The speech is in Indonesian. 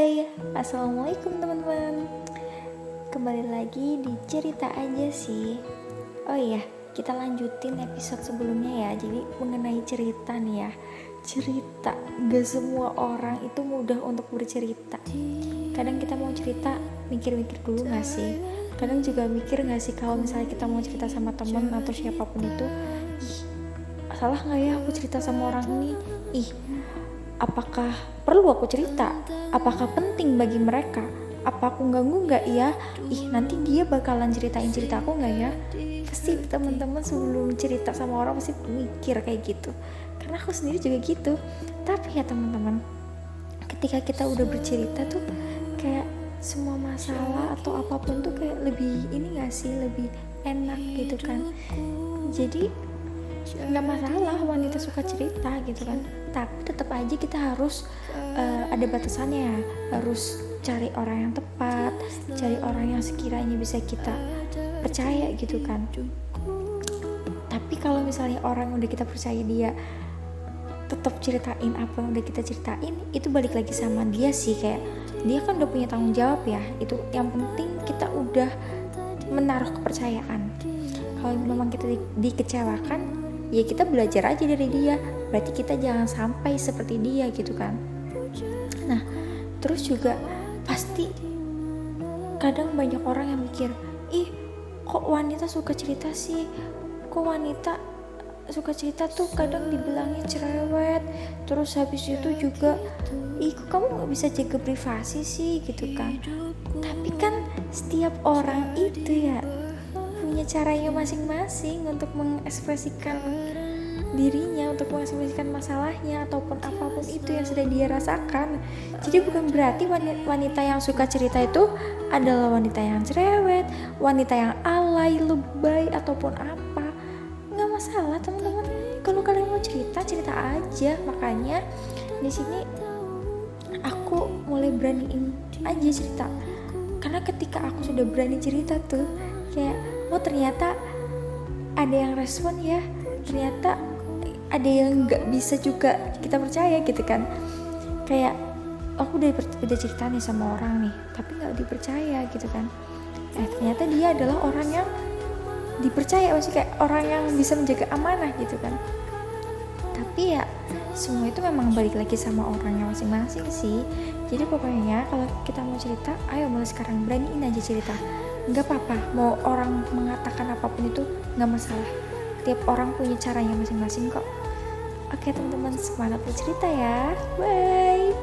Hai, assalamualaikum teman-teman. Kembali lagi di cerita aja sih. Oh iya, kita lanjutin episode sebelumnya ya. Jadi mengenai cerita nih ya. Cerita, gak semua orang itu mudah untuk bercerita. Kadang kita mau cerita, mikir-mikir dulu gak sih? Kadang juga mikir gak sih kalau misalnya kita mau cerita sama teman atau siapapun itu, salah gak ya aku cerita sama orang ini? Apakah perlu aku cerita? Apakah penting bagi mereka? Apa aku ganggu gak ya? Nanti dia bakalan ceritain cerita aku gak ya? Pasti teman-teman sebelum cerita sama orang pasti mikir kayak gitu. Karena aku sendiri juga gitu. Tapi ya teman-teman, ketika kita udah bercerita tuh kayak semua masalah atau apapun tuh kayak lebih ini gak sih? Lebih enak gitu kan. Jadi nggak masalah wanita suka cerita gitu kan, tapi tetap aja kita harus ada batasannya, harus cari orang yang tepat, cari orang yang sekiranya bisa kita percaya gitu kan. Tapi kalau misalnya orang yang udah kita percaya dia tetap ceritain apa yang udah kita ceritain, itu balik lagi sama dia sih, kayak dia kan udah punya tanggung jawab ya. Itu yang penting kita udah menaruh kepercayaan. Kalau memang kita dikecewakan, ya kita belajar aja dari dia, berarti kita jangan sampai seperti dia gitu kan. Nah terus juga pasti kadang banyak orang yang mikir, kok wanita suka cerita sih, kok wanita suka cerita tuh kadang dibilangnya cerewet, terus habis itu juga kok kamu gak bisa jaga privasi sih gitu kan. Tapi kan setiap orang itu ya punya caranya masing-masing untuk mengekspresikan dirinya, untuk mengekspresikan masalahnya ataupun apapun itu yang sedang dia rasakan. Jadi bukan berarti wanita yang suka cerita itu adalah wanita yang cerewet, wanita yang alay, lebay ataupun apa. Nggak masalah teman-teman, kalau kalian mau cerita, cerita aja. Makanya di sini aku mulai beraniin aja cerita, karena ketika aku sudah berani cerita tuh kayak ternyata ada yang respon ya, ternyata ada yang nggak bisa juga kita percaya gitu kan. Kayak aku udah cerita nih sama orang nih, tapi nggak dipercaya gitu kan. Ternyata dia adalah orang yang dipercaya, maksudnya kayak orang yang bisa menjaga amanah gitu kan. Tapi ya semua itu memang balik lagi sama orangnya masing-masing sih. Jadi pokoknya kalau kita mau cerita, ayo mulai sekarang beraniin aja cerita. Nggak apa-apa mau orang mengatakan apapun, itu nggak masalah. Tiap orang punya caranya masing-masing kok. Oke teman-teman, semangat bercerita ya. Bye.